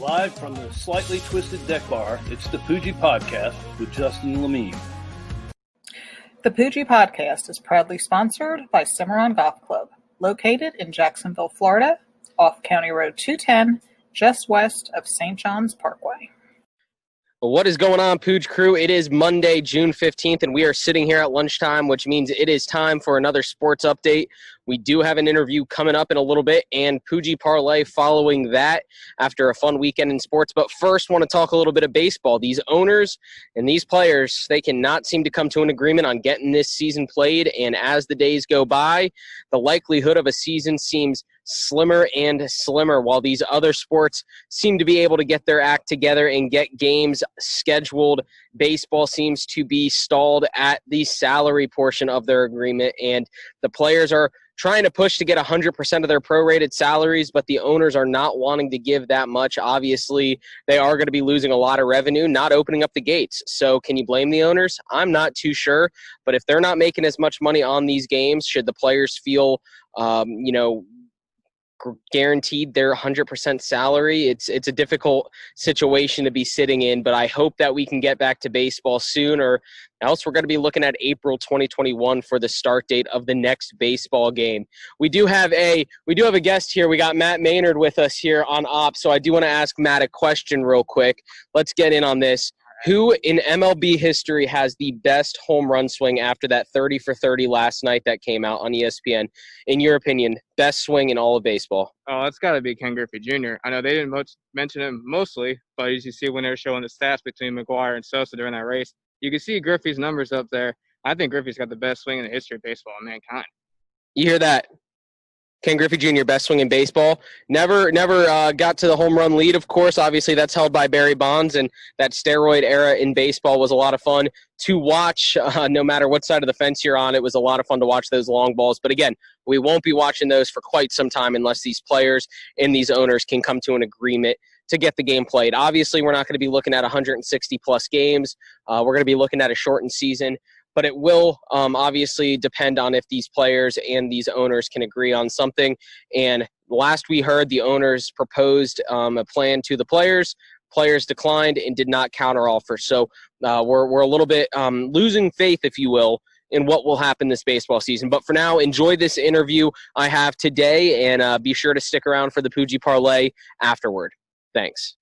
Live from the slightly twisted deck bar, it's the Poojie Podcast with Justin Lemie. The Poojie Podcast is proudly sponsored by Cimarron Golf Club, located in Jacksonville, Florida, off County Road 210, just west of St. John's Parkway. What is going on, Pooj crew? It is Monday, June 15th, and we are sitting here at lunchtime, which means it is time for another sports update. We do have an interview coming up in a little bit, and Poojie Parlay following that after a fun weekend in sports. But first, want to talk a little bit of baseball. These owners and these players, they cannot seem to come to an agreement on getting this season played, and as the days go by, the likelihood of a season seems slimmer and slimmer, while these other sports seem to be able to get their act together and get games scheduled. Baseball seems to be stalled at the salary portion of their agreement, and the players are trying to push to get 100% of their prorated salaries, but the owners are not wanting to give that much. Obviously, they are going to be losing a lot of revenue, not opening up the gates. So can you blame the owners? I'm not too sure, but if they're not making as much money on these games, should the players feel, guaranteed their 100% salary? It's a difficult situation to be sitting in, but I hope that we can get back to baseball soon, or else we're going to be looking at April 2021 for the start date of the next baseball game. We do have a guest here. We got Matt Maynard with us here on Ops, so I do want to ask Matt a question real quick. Let's get in on this. Who in MLB history has the best home run swing after that 30 for 30 last night that came out on ESPN? In your opinion, best swing in all of baseball? Oh, it's got to be Ken Griffey Jr. I know they didn't mention him mostly, but as you see when they were showing the stats between McGuire and Sosa during that race, you can see Griffey's numbers up there. I think Griffey's got the best swing in the history of baseball and mankind. You hear that? Ken Griffey Jr., best swing in baseball. Never got to the home run lead, of course. Obviously, that's held by Barry Bonds, and that steroid era in baseball was a lot of fun to watch. No matter what side of the fence you're on, it was a lot of fun to watch those long balls. But again, we won't be watching those for quite some time unless these players and these owners can come to an agreement to get the game played. Obviously, we're not going to be looking at 160-plus games. We're going to be looking at a shortened season. But it will obviously depend on if these players and these owners can agree on something. And last we heard, the owners proposed a plan to the players. Players declined and did not counteroffer. So we're a little bit losing faith, if you will, in what will happen this baseball season. But for now, enjoy this interview I have today, and be sure to stick around for the Poojie Parlay afterward. Thanks.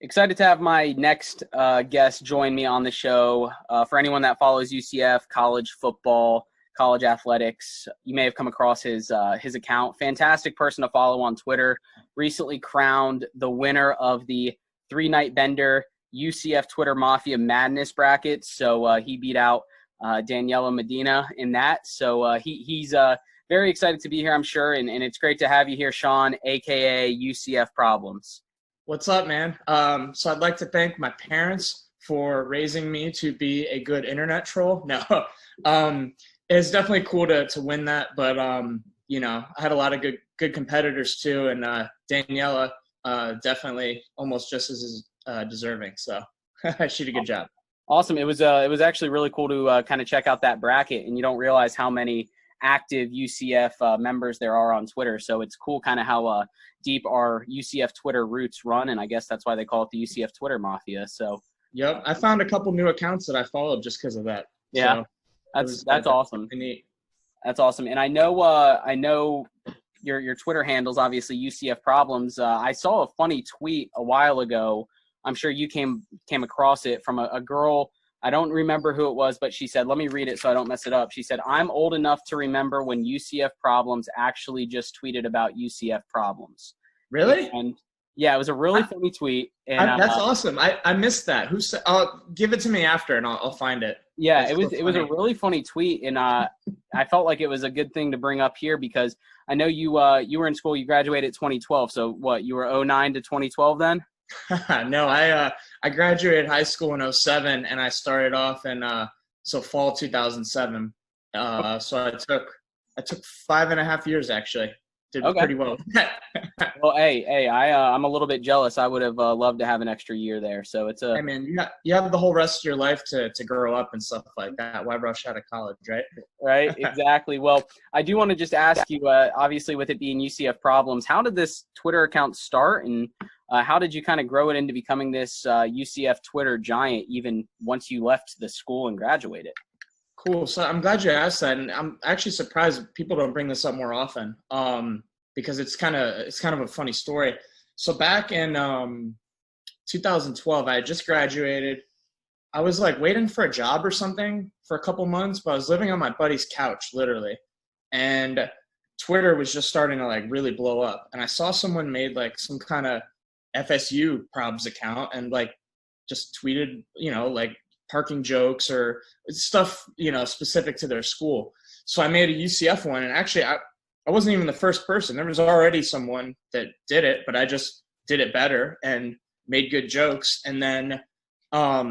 Excited to have my next guest join me on the show. For anyone that follows UCF, college football, college athletics, you may have come across his account. Fantastic person to follow on Twitter. Recently crowned the winner of the 3-night bender UCF Twitter Mafia Madness bracket. So he beat out Daniela Medina in that. So he's very excited to be here, I'm sure. And it's great to have you here, Sean, a.k.a. UCF Problems. What's up, man? So I'd like to thank my parents for raising me to be a good internet troll. No, it's definitely cool to win that, but I had a lot of good competitors too, and Daniela definitely almost just as deserving. So she did a good job. Awesome. It was actually really cool to kind of check out that bracket, and you don't realize how many active UCF members there are on Twitter. So it's cool kind of how deep our UCF Twitter roots run, and I guess that's why they call it the UCF Twitter Mafia. So yep, I found a couple new accounts that I followed just because of that. Yeah, so that's awesome. Neat. That's awesome. And I know your Twitter handle's obviously UCF Problems. I saw a funny tweet a while ago. I'm sure you came across it from a girl. I don't remember who it was, but she said, let me read it so I don't mess it up. She said, I'm old enough to remember when UCF Problems actually just tweeted about UCF Problems. Really? And yeah, it was a really funny tweet. And that's awesome. I missed that. Who said? Give it to me after, and I'll find it. Yeah, it was a really funny tweet, and I felt like it was a good thing to bring up here because I know you were in school. You graduated 2012. So what? You were 09 to 2012 then? No, I graduated high school in 2007, and I started off in fall 2007. So I took 5.5 years actually. Did pretty well. Well, hey, I'm a little bit jealous. I would have loved to have an extra year there. So it's a. Hey man, you have the whole rest of your life to grow up and stuff like that. Why rush out of college, right? Right, exactly. Well, I do want to just ask you, obviously with it being UCF Problems, how did this Twitter account start, and How did you kind of grow it into becoming this UCF Twitter giant even once you left the school and graduated? Cool. So I'm glad you asked that, and I'm actually surprised people don't bring this up more often, because it's kind of a funny story. So back in 2012, I had just graduated. I was like waiting for a job or something for a couple months, but I was living on my buddy's couch, literally, and Twitter was just starting to like really blow up. And I saw someone made like some kind of FSU probs account and like just tweeted, like parking jokes or stuff, specific to their school. So I made a UCF one, and actually I wasn't even the first person. There was already someone that did it, but I just did it better and made good jokes. And then, I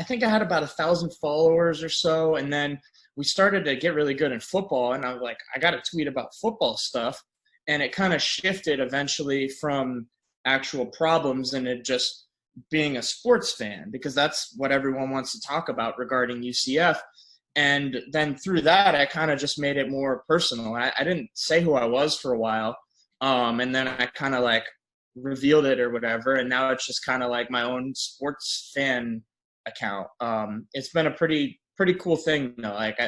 think I had about 1,000 followers or so. And then we started to get really good in football. And I was like, I got to tweet about football stuff. And it kind of shifted eventually from actual problems and it just being a sports fan, because that's what everyone wants to talk about regarding UCF. And then through that, I kind of just made it more personal. I didn't say who I was for a while. And then I kind of like revealed it or whatever. And now it's just kind of like my own sports fan account. It's been a pretty cool thing, Like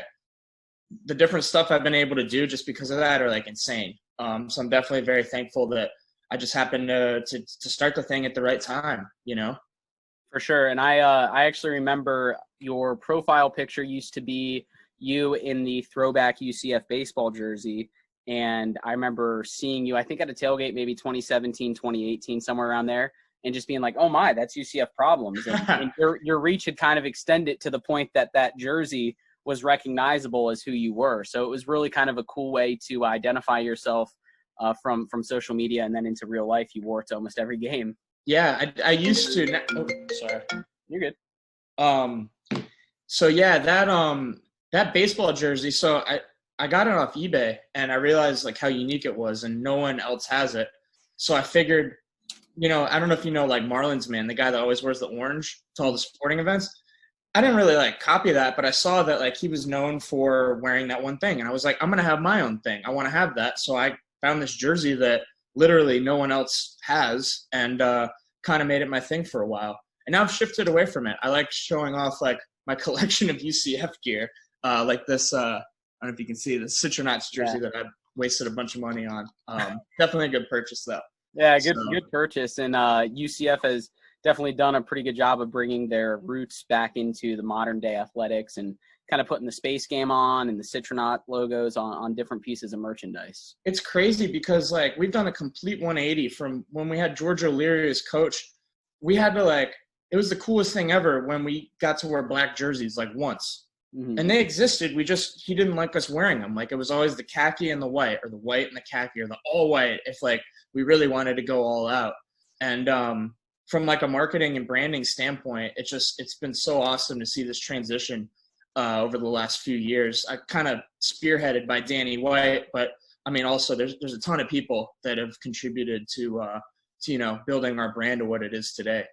the different stuff I've been able to do just because of that are like insane. So I'm definitely very thankful that I just happened to start the thing at the right time, For sure. And I actually remember your profile picture used to be you in the throwback UCF baseball jersey. And I remember seeing you, I think at a tailgate, maybe 2017, 2018, somewhere around there, and just being like, oh my, that's UCF problems. And your reach had kind of extended to the point that jersey was recognizable as who you were. So it was really kind of a cool way to identify yourself from social media, and then into real life. You wore it to almost every game. Yeah, I used to. Oh, sorry. You're good. So yeah, that baseball jersey. So I got it off eBay, and I realized like how unique it was, and no one else has it. So I figured, I don't know if you know like Marlins Man, the guy that always wears the orange to all the sporting events. I didn't really like copy that, but I saw that like he was known for wearing that one thing, and I was like, I'm gonna have my own thing. I want to have that. So I found this jersey that literally no one else has, and kind of made it my thing for a while. And now I've shifted away from it. I like showing off like my collection of UCF gear, like this. I don't know if you can see the Citronauts jersey that I wasted a bunch of money on. Definitely a good purchase though. Yeah, good purchase. And UCF has definitely done a pretty good job of bringing their roots back into the modern day athletics and kind of putting the space game on and the Citronaut logos on different pieces of merchandise. It's crazy because like we've done a complete 180 from when we had George O'Leary as coach. We had to it was the coolest thing ever when we got to wear black jerseys like once. Mm-hmm. And they existed. He didn't like us wearing them. Like it was always the khaki and the white, or the white and the khaki, or the all white if like we really wanted to go all out. And from like a marketing and branding standpoint, it's been so awesome to see this transition over the last few years. I kind of spearheaded by Danny White, but I mean also there's a ton of people that have contributed to building our brand to what it is today.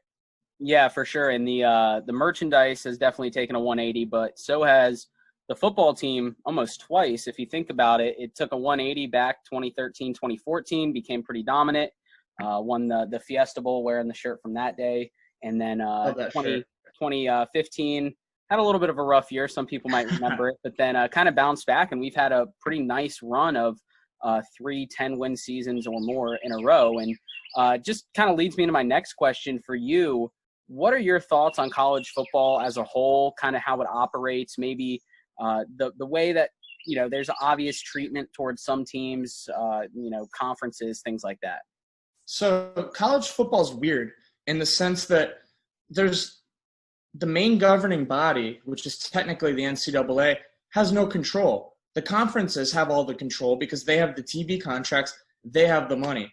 Yeah, for sure. And the merchandise has definitely taken a 180, but so has the football team almost twice. If you think about it, it took a 180 back 2013, 2014, became pretty dominant, won the Fiesta Bowl wearing the shirt from that day. And then 2015 had a little bit of a rough year. Some people might remember it, but then kind of bounced back, and we've had a pretty nice run of 3 10-win seasons or more in a row. And just kind of leads me into my next question for you. What are your thoughts on college football as a whole, kind of how it operates, maybe the way that, there's obvious treatment towards some teams, conferences, things like that? So college football is weird in the sense that there's the main governing body, which is technically the NCAA, has no control. The conferences have all the control because they have the TV contracts, they have the money.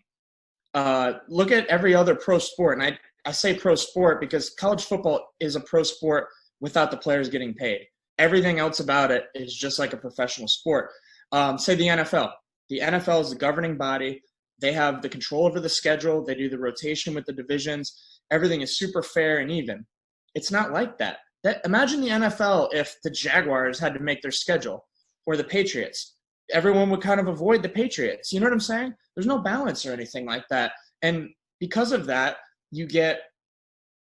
Look at every other pro sport, and I say pro sport because college football is a pro sport without the players getting paid. Everything else about it is just like a professional sport. Say the NFL. The NFL is the governing body. They have the control over the schedule. They do the rotation with the divisions. Everything is super fair and even. It's not like that. Imagine the NFL if the Jaguars had to make their schedule, or the Patriots. Everyone would kind of avoid the Patriots. You know what I'm saying? There's no balance or anything like that. And because of that, you get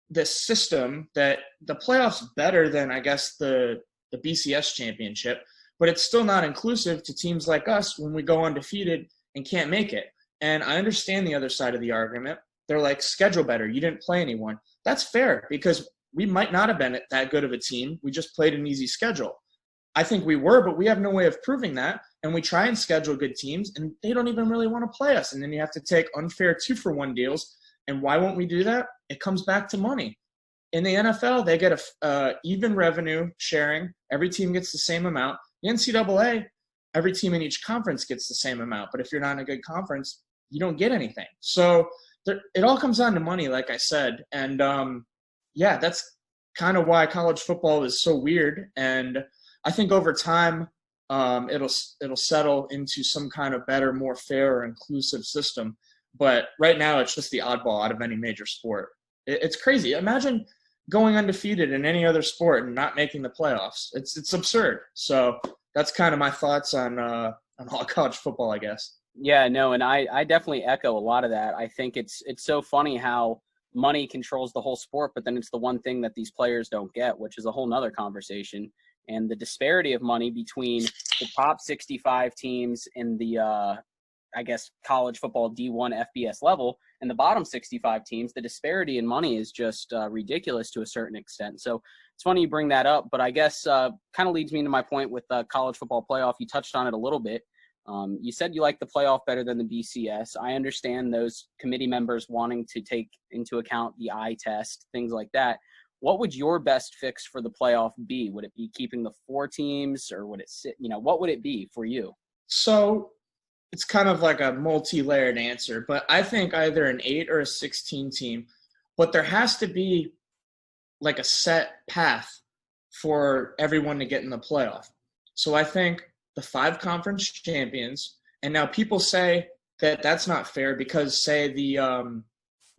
this system that the playoffs better than, I guess, the BCS championship, but it's still not inclusive to teams like us when we go undefeated and can't make it. And I understand the other side of the argument. They're like, schedule better. You didn't play anyone. That's fair because we might not have been that good of a team. We just played an easy schedule. I think we were, but we have no way of proving that. And we try and schedule good teams, and they don't even really want to play us. And then you have to take unfair 2-for-1 deals. And why won't we do that? It comes back to money. In the NFL, they get a even revenue sharing. Every team gets the same amount. The NCAA, every team in each conference gets the same amount. But if you're not in a good conference, you don't get anything. So it all comes down to money, like I said. And, yeah, that's kind of why college football is so weird. And I think over time, it'll settle into some kind of better, more fair or inclusive system. But right now, it's just the oddball out of any major sport. It's crazy. Imagine going undefeated in any other sport and not making the playoffs. It's absurd. So that's kind of my thoughts on all college football, I guess. Yeah, no, and I definitely echo a lot of that. I think it's so funny how money controls the whole sport, but then it's the one thing that these players don't get, which is a whole nother conversation. And the disparity of money between the top 65 teams in the, I guess, college football D1 FBS level and the bottom 65 teams, the disparity in money is just ridiculous to a certain extent. So it's funny you bring that up, but I guess kind of leads me into my point with college football playoff. You touched on it a little bit. You said you like the playoff better than the BCS. I understand those committee members wanting to take into account the eye test, things like that. What would your best fix for the playoff be? Would it be keeping the 4 teams, or would it sit, what would it be for you? So it's kind of like a multi-layered answer, but I think either an 8 or a 16 team, but there has to be like a set path for everyone to get in the playoff. So I think the 5 conference champions, and now people say that that's not fair because, say, the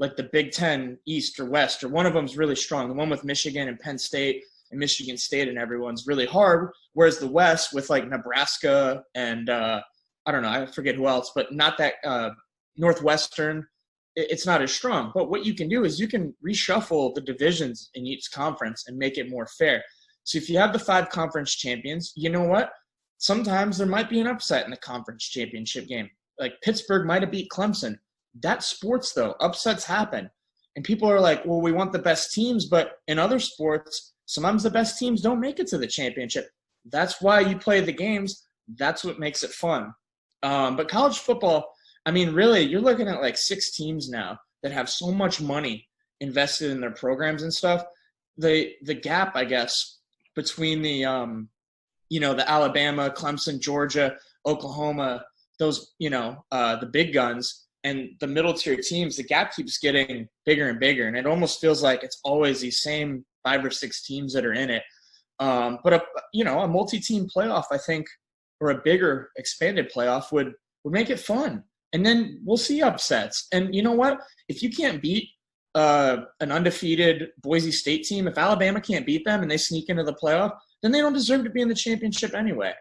like the Big Ten East or West, or one of them is really strong. The one with Michigan and Penn State and Michigan State and everyone's really hard, whereas the West with like Nebraska and I don't know, I forget who else, but not that Northwestern, it's not as strong. But what you can do is you can reshuffle the divisions in each conference and make it more fair. So if you have the 5 conference champions, you know what? Sometimes there might be an upset in the conference championship game. Like Pittsburgh might have beat Clemson. That's sports, though. Upsets happen. And people are like, well, we want the best teams. But in other sports, sometimes the best teams don't make it to the championship. That's why you play the games. That's what makes it fun. But college football, I mean, really, you're looking at like 6 teams now that have so much money invested in their programs and stuff. The gap, I guess, between the the Alabama, Clemson, Georgia, Oklahoma, those, the big guns and the middle tier teams, the gap keeps getting bigger and bigger. And it almost feels like it's always these same 5 or 6 teams that are in it. But a multi-team playoff, I think, or a bigger expanded playoff would make it fun. And then we'll see upsets. And you know what? If you can't beat an undefeated Boise State team, if Alabama can't beat them and they sneak into the playoff, then they don't deserve to be in the championship anyway,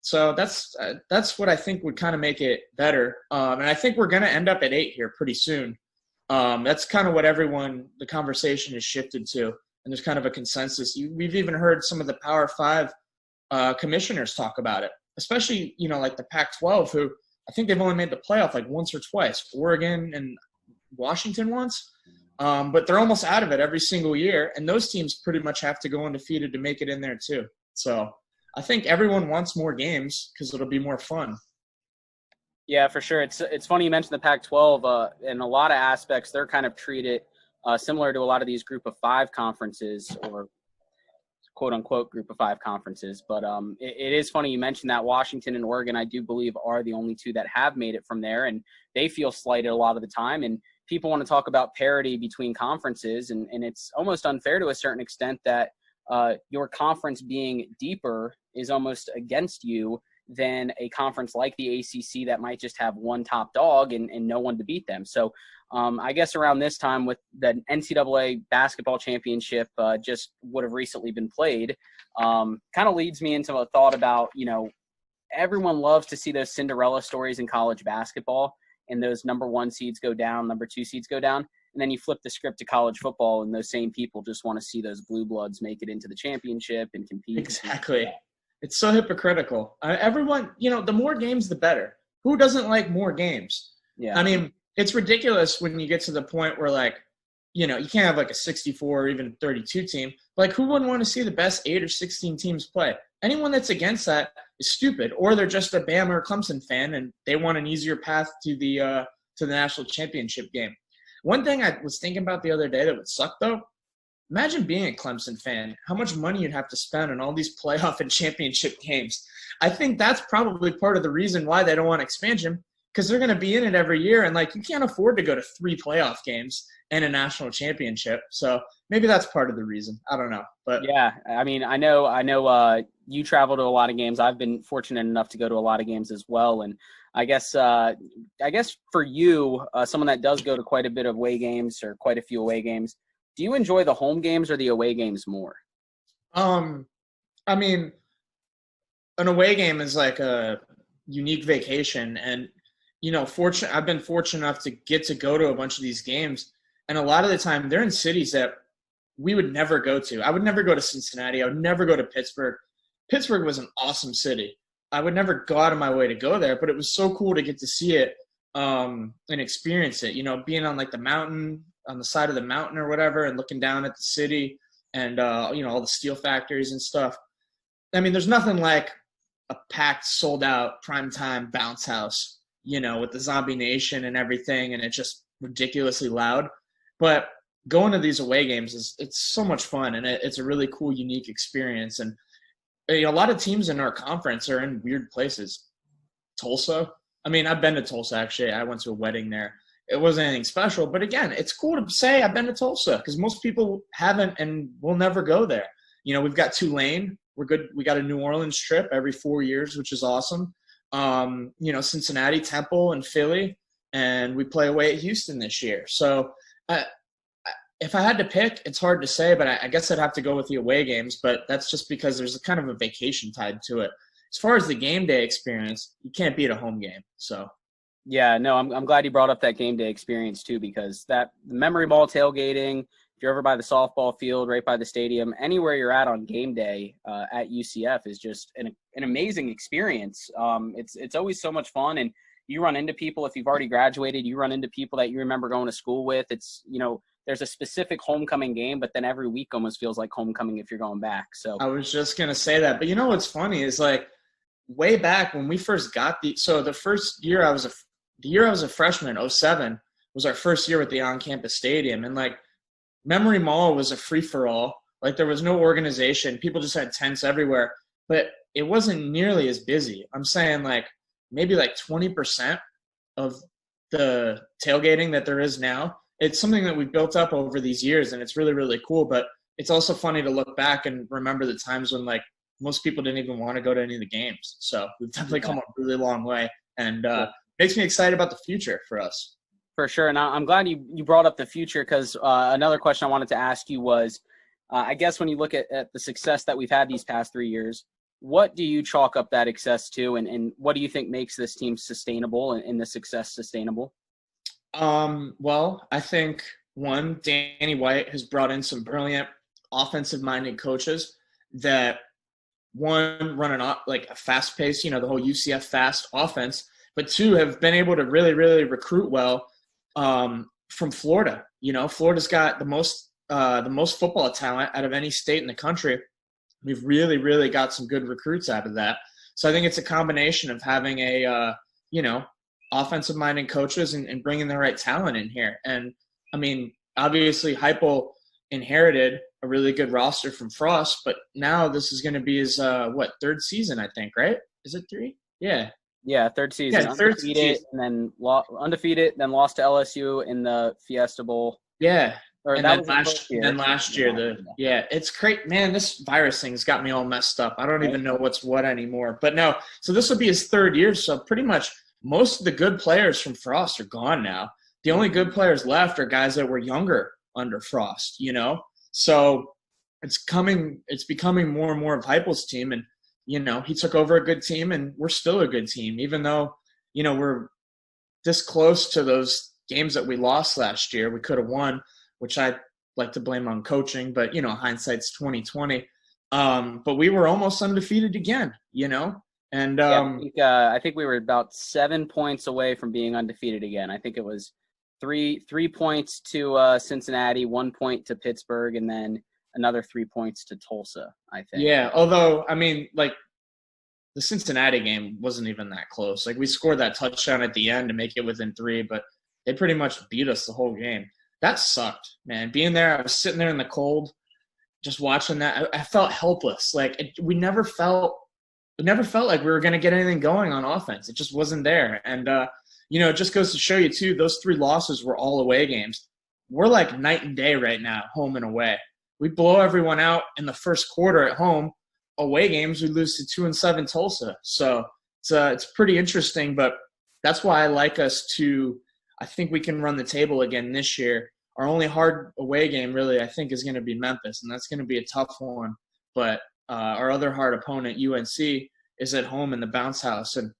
So that's what I think would kind of make it better. And I think we're going to end up at 8 here pretty soon. That's kind of what the conversation has shifted to. And there's kind of a consensus. We've even heard some of the Power 5 commissioners talk about it, especially, like the Pac-12, who I think they've only made the playoff like once or twice, Oregon and Washington once. But they're almost out of it every single year. And those teams pretty much have to go undefeated to make it in there too. So I think everyone wants more games because it'll be more fun. Yeah, for sure. It's funny you mentioned the Pac-12. In a lot of aspects, they're kind of treated similar to a lot of these group of 5 conferences, or quote unquote group of 5 conferences. But it is funny you mentioned that Washington and Oregon, I do believe, are the only 2 that have made it from there, and they feel slighted a lot of the time. And people want to talk about parity between conferences, and it's almost unfair to a certain extent that your conference being deeper is almost against you than a conference like the ACC that might just have one top dog and no one to beat them. So I guess around this time, with the NCAA basketball championship just would have recently been played, kind of leads me into a thought about, everyone loves to see those Cinderella stories in college basketball. and those number 1 seeds go down, number 2 seeds go down. And then you flip the script to college football, and those same people just want to see those blue bloods make it into the championship and compete. Exactly. It's so hypocritical. Everyone, the more games, the better. Who doesn't like more games? Yeah. I mean, it's ridiculous when you get to the point where, like, you can't have like a 64 or even 32 team. Like, who wouldn't want to see the best 8 or 16 teams play? Anyone that's against that is stupid, or they're just a Bama or Clemson fan and they want an easier path to the national championship game. One thing I was thinking about the other day that would suck, though, imagine being a Clemson fan, how much money you'd have to spend on all these playoff and championship games. I think that's probably part of the reason why they don't want expansion, because they're going to be in it every year, and, like, you can't afford to go to 3 playoff games and a national championship. So maybe that's part of the reason. I don't know. But yeah, I mean, I know you travel to a lot of games. I've been fortunate enough to go to a lot of games as well, and I guess for you, someone that does go to quite a bit of away games or quite a few away games, do you enjoy the home games or the away games more? I mean, an away game is like a unique vacation, and I've been fortunate enough to get to go to a bunch of these games, and a lot of the time they're in cities that we would never go to. I would never go to Cincinnati. I would never go to Pittsburgh. Pittsburgh was an awesome city. I would never go out of my way to go there, but it was so cool to get to see it and experience it. Being on like the mountain, on the side of the mountain or whatever, and looking down at the city and all the steel factories and stuff. I mean, there's nothing like a packed, sold out primetime bounce house, with the Zombie Nation and everything, and it's just ridiculously loud. But going to these away games it's so much fun, and it's a really cool, unique experience. And a lot of teams in our conference are in weird places. Tulsa. I mean, I've been to Tulsa, actually. I went to a wedding there. It wasn't anything special. But, again, it's cool to say I've been to Tulsa because most people haven't and will never go there. We've got Tulane. We're good. We got a New Orleans trip every 4 years, which is awesome. Cincinnati, Temple, and Philly. And we play away at Houston this year. So, if I had to pick, it's hard to say, but I guess I'd have to go with the away games, but that's just because there's a kind of a vacation tied to it. As far as the game day experience, you can't beat a home game. So, yeah, no, I'm glad you brought up that game day experience too, because the memory ball tailgating, if you're ever by the softball field, right by the stadium, anywhere you're at on game day at UCF is just an amazing experience. It's always so much fun, and you run into people, if you've already graduated, you run into people that you remember going to school with. It's, there's a specific homecoming game, but then every week almost feels like homecoming if you're going back. So I was just going to say that. But what's funny is, like, way back when we first got the first year I was a freshman, 2007, was our first year with the on-campus stadium. And, like, Memory Mall was a free-for-all. Like, there was no organization. People just had tents everywhere. But it wasn't nearly as busy. I'm saying, like, maybe like 20% of the tailgating that there is now. It's something that we've built up over these years, and it's really, really cool. But it's also funny to look back and remember the times when, like, most people didn't even want to go to any of the games. So we've definitely come a really long way, and makes me excited about the future for us. For sure. And I'm glad you brought up the future, because another question I wanted to ask you was, I guess when you look at the success that we've had these past 3 years, what do you chalk up that success to, and what do you think makes this team sustainable and the success sustainable? Well, I think, one, Danny White has brought in some brilliant offensive-minded coaches that, one, run a fast pace, the whole UCF fast offense, but two, have been able to really, really recruit well from Florida. Florida's got the most football talent out of any state in the country. We've really, really got some good recruits out of that. So I think it's a combination of having offensive-minded coaches and bringing the right talent in here. And, I mean, obviously Heupel inherited a really good roster from Frost, but now this is going to be his, third season, I think, right? Is it 3? Yeah. Yeah, third season. Yeah, undefeated, and then undefeated, then lost to LSU in the Fiesta Bowl. Yeah. Or and that then was last year, it's great, man. This virus thing's got me all messed up. I don't even know what's what anymore. But no, so this will be his third year. So pretty much most of the good players from Frost are gone now. The only good players left are guys that were younger under Frost. So it's becoming more and more of Heupel's team, and he took over a good team, and we're still a good team, even though we're this close to those games that we lost last year. We could have won, which I like to blame on coaching, but hindsight's 2020. But we were almost undefeated again, and I think we were about 7 points away from being undefeated again. I think it was three points to Cincinnati, 1 point to Pittsburgh, and then another 3 points to Tulsa, I think. Yeah, although the Cincinnati game wasn't even that close. Like, we scored that touchdown at the end to make it within 3, but they pretty much beat us the whole game. That sucked, man. Being there, I was sitting there in the cold, just watching that. I felt helpless. Like, we never felt like we were going to get anything going on offense. It just wasn't there. And, it just goes to show you, too, those 3 losses were all away games. We're like night and day right now, home and away. We blow everyone out in the first quarter at home. Away games, we lose to 2-7 Tulsa. So it's pretty interesting, but that's why I like us to – I think we can run the table again this year. Our only hard away game really I think is going to be Memphis, and that's going to be a tough one. But our other hard opponent, UNC, is at home in the Bounce House, and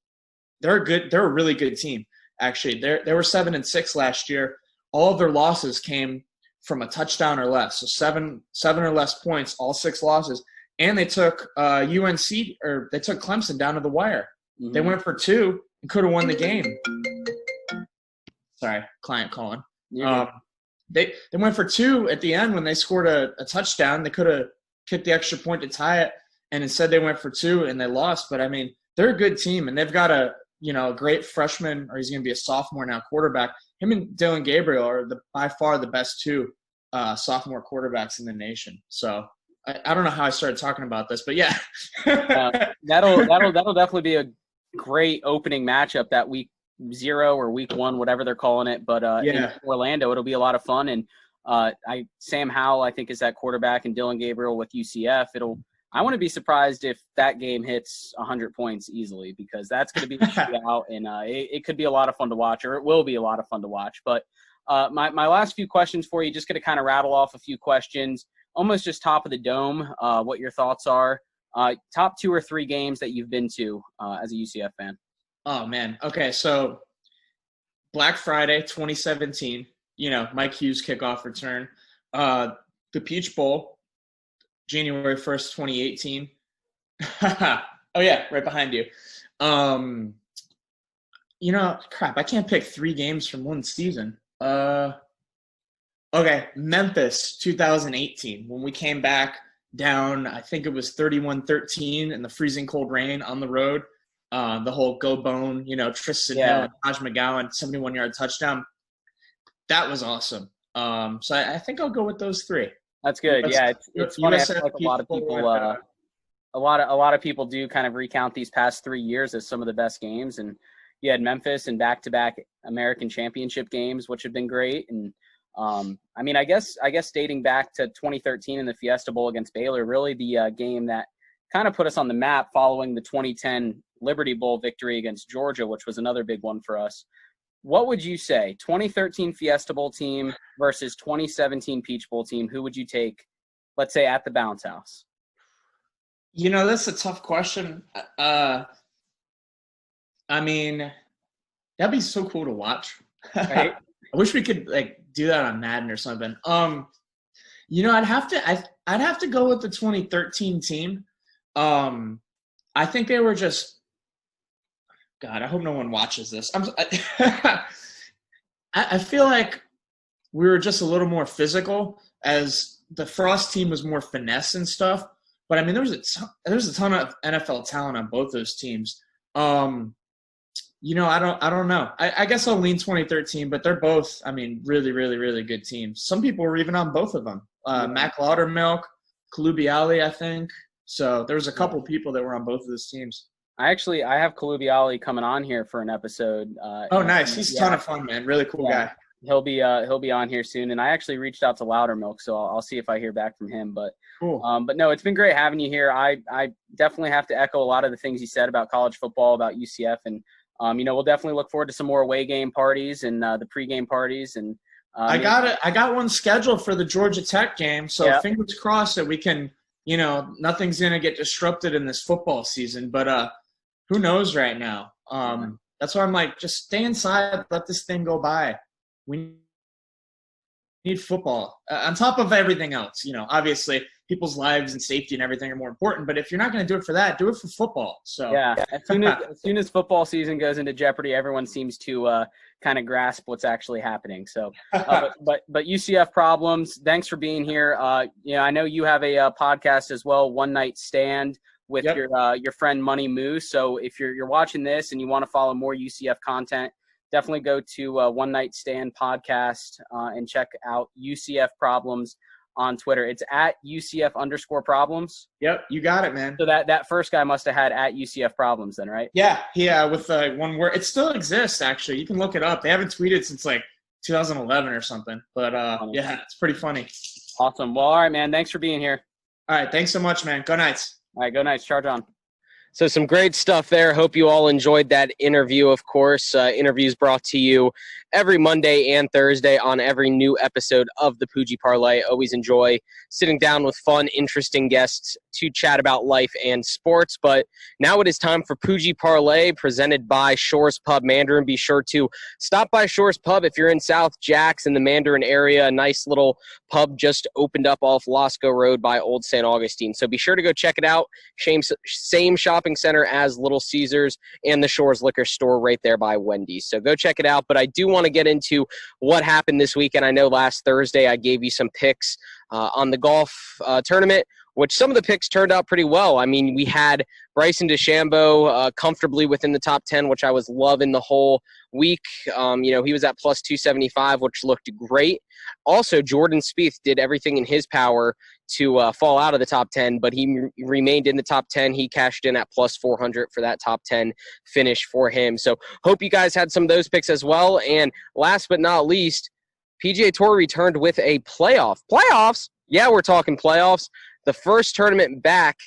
they're a really good team, actually. They were 7-6 last year. All of their losses came from a touchdown or less, so seven or less points, all 6 losses. And they took they took Clemson down to the wire. Mm-hmm. They went for 2 and could have won the game. Sorry, client calling. Yeah. They went for 2 at the end when they scored a touchdown. They could have kicked the extra point to tie it, and instead they went for 2 and they lost. But they're a good team, and they've got a great freshman, or he's going to be a sophomore now, quarterback. Him and Dylan Gabriel are by far the best 2 sophomore quarterbacks in the nation. So. I don't know how I started talking about this, but yeah. That'll definitely be a great opening matchup that week 0 or week 1, whatever they're calling it. But in Orlando, it'll be a lot of fun. And Sam Howell, I think, is that quarterback, and Dylan Gabriel with UCF. I want to be surprised if that game hits 100 points easily, because that's going to be a shootout, and it could be a lot of fun to watch, or it will be a lot of fun to watch. But my last few questions for you, just going to kind of rattle off a few questions. Almost just top of the dome, what your thoughts are. Top 2 or 3 games that you've been to as a UCF fan. Oh, man. Okay, so Black Friday 2017, Mike Hughes kickoff return. The Peach Bowl, January 1st, 2018. Oh, yeah, right behind you. Crap, I can't pick 3 games from one season. Okay, Memphis 2018, when we came back down, I think it was 31-13 in the freezing cold rain on the road. The whole go bone, Tristan Hill and Taj McGowan, 71-yard touchdown. That was awesome. So I think I'll go with those 3. That's good. It's funny. I feel like a lot of people, a lot of people do kind of recount these past 3 years as some of the best games. And you had Memphis and back-to-back American Championship games, which have been great. And I guess dating back to 2013 in the Fiesta Bowl against Baylor, really the game that kind of put us on the map following the 2010 Liberty Bowl victory against Georgia, which was another big one for us. What would you say, 2013 Fiesta Bowl team versus 2017 Peach Bowl team? Who would you take, let's say, at the Bounce House? That's a tough question. That'd be so cool to watch. Right? I wish we could do that on Madden or something. I'd have to go with the 2013 team. I think they were just. God, I hope no one watches this. I feel like we were just a little more physical, as the Frost team was more finesse and stuff. But there was a ton of NFL talent on both those teams. I don't know. I guess I'll lean 2013, but they're both, really, really, really good teams. Some people were even on both of them. Mac Laudermilk, Kalubi Ali, I think. So there was a couple people that were on both of those teams. I have Kalubi Ali coming on here for an episode. Oh, nice. He's a ton of fun, man. Really cool guy. He'll be on here soon. And I actually reached out to Loudermilk, so I'll see if I hear back from him. But cool. But no, it's been great having you here. I definitely have to echo a lot of the things you said about college football, about UCF, and we'll definitely look forward to some more away game parties and the pregame parties. And I got one scheduled for the Georgia Tech game, so fingers crossed that we can. Nothing's gonna get disrupted in this football season, but who knows right now? That's why I'm like, just stay inside, let this thing go by. We need football on top of everything else. Obviously people's lives and safety and everything are more important, but if you're not going to do it for that, do it for football. So yeah, as soon as football season goes into jeopardy, everyone seems to kind of grasp what's actually happening. So, but UCF problems. Thanks for being here. I know you have a podcast as well, One Night Stand, with your friend Money Moose. So if you're watching this and you want to follow more UCF content, definitely go to One Night Stand podcast and check out UCF Problems on Twitter. It's at UCF_problems. Yep, you got it, man. So that first guy must have had at UCF Problems then, right? Yeah, with one word. It still exists, actually. You can look it up. They haven't tweeted since like 2011 or something. But yeah, it's pretty funny. Awesome. Well, all right, man. Thanks for being here. All right, thanks so much, man. Go Knights. All right, go Knights. Charge on. So some great stuff there. Hope you all enjoyed that interview, of course. Interviews brought to you every Monday and Thursday on every new episode of the Poojie Parlay. Always enjoy sitting down with fun, interesting guests to chat about life and sports. But now it is time for Poojie Parlay, presented by Shores Pub Mandarin. Be sure to stop by Shores Pub if you're in South Jax in the Mandarin area. A nice little pub just opened up off Losco Road by Old St. Augustine. So be sure to go check it out. Same shopping center as Little Caesars and the Shores Liquor Store right there by Wendy's. So go check it out. But I do want to get into what happened this weekend. I know last Thursday I gave you some picks on the golf tournament, which some of the picks turned out pretty well. I mean, we had Bryson DeChambeau comfortably within the top 10, which I was loving the whole week. He was at plus 275, which looked great. Also, Jordan Spieth did everything in his power to fall out of the top 10, but he remained in the top 10. He cashed in at plus 400 for that top 10 finish for him. So hope you guys had some of those picks as well. And last but not least, PGA Tour returned with a playoffs. Yeah, we're talking playoffs. The first tournament back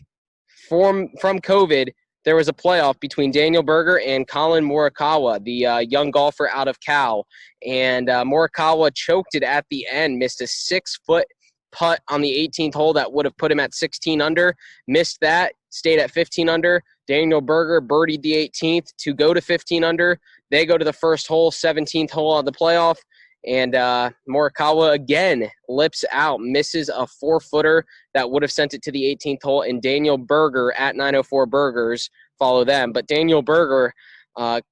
from COVID, there was a playoff between Daniel Berger and Colin Morikawa, the young golfer out of Cal. And Morikawa choked it at the end, missed a 6-foot putt on the 18th hole that would have put him at 16 under. Missed that, stayed at 15 under. Daniel Berger birdied the 18th to go to 15 under. They go to the first hole, 17th hole on the playoff. And Morikawa again lips out, misses a 4-footer that would have sent it to the 18th hole, and Daniel Berger at 904 Burgers follow them. But Daniel Berger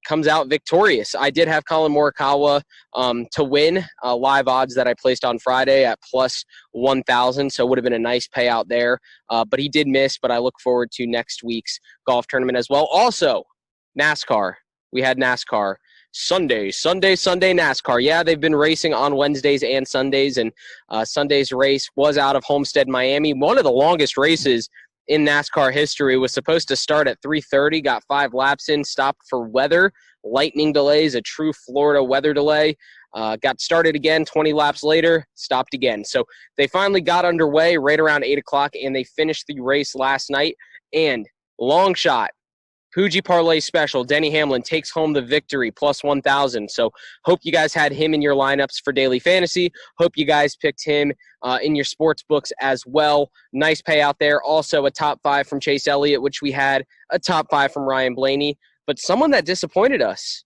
comes out victorious. I did have Colin Morikawa to win, live odds that I placed on Friday at plus 1,000, so it would have been a nice payout there. But he did miss, but I look forward to next week's golf tournament as well. Also, NASCAR. We had NASCAR. Sunday NASCAR. Yeah, they've been racing on Wednesdays and Sundays, and Sunday's race was out of Homestead, Miami. One of the longest races in NASCAR history. Was supposed to start at 3:30, got 5 laps in, stopped for weather, lightning delays, a true Florida weather delay. Got started again 20 laps later, stopped again. So they finally got underway right around 8 o'clock, and they finished the race last night. And long shot, Poojie Parlay special, Denny Hamlin takes home the victory, plus 1,000. So hope you guys had him in your lineups for daily fantasy. Hope you guys picked him in your sports books as well. Nice payout there. Also a top 5 from Chase Elliott, which we had a top 5 from Ryan Blaney. But someone that disappointed us,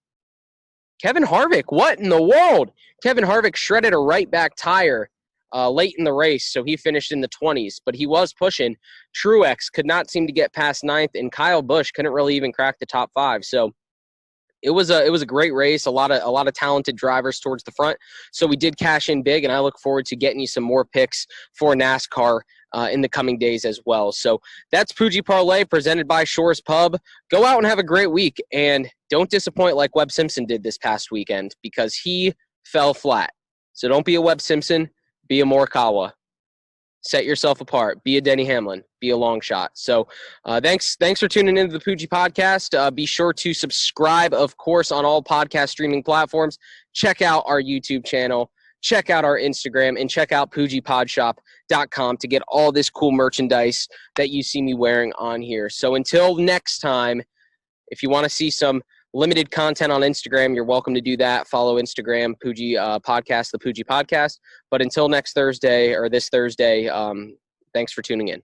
Kevin Harvick. What in the world? Kevin Harvick shredded a right back tire late in the race, so he finished in the 20s, but he was pushing. Truex could not seem to get past 9th, and Kyle Busch couldn't really even crack the top 5. So it was a great race, a lot of talented drivers towards the front. So we did cash in big, and I look forward to getting you some more picks for NASCAR in the coming days as well. So that's Poojie Parlay presented by Shores Pub. Go out and have a great week, and don't disappoint like Webb Simpson did this past weekend, because he fell flat. So don't be a Webb Simpson. Be a Morikawa. Set yourself apart. Be a Denny Hamlin. Be a long shot. So thanks for tuning into the Poojie Podcast. Be sure to subscribe, of course, on all podcast streaming platforms. Check out our YouTube channel. Check out our Instagram. And check out PoojiePodshop.com to get all this cool merchandise that you see me wearing on here. So until next time, if you want to see some limited content on Instagram, you're welcome to do that. Follow Instagram, Poojie Podcast, the Poojie Podcast. But until next Thursday, or this Thursday, thanks for tuning in.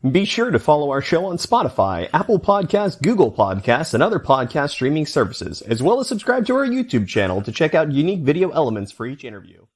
Be sure to follow our show on Spotify, Apple Podcasts, Google Podcasts, and other podcast streaming services, as well as subscribe to our YouTube channel to check out unique video elements for each interview.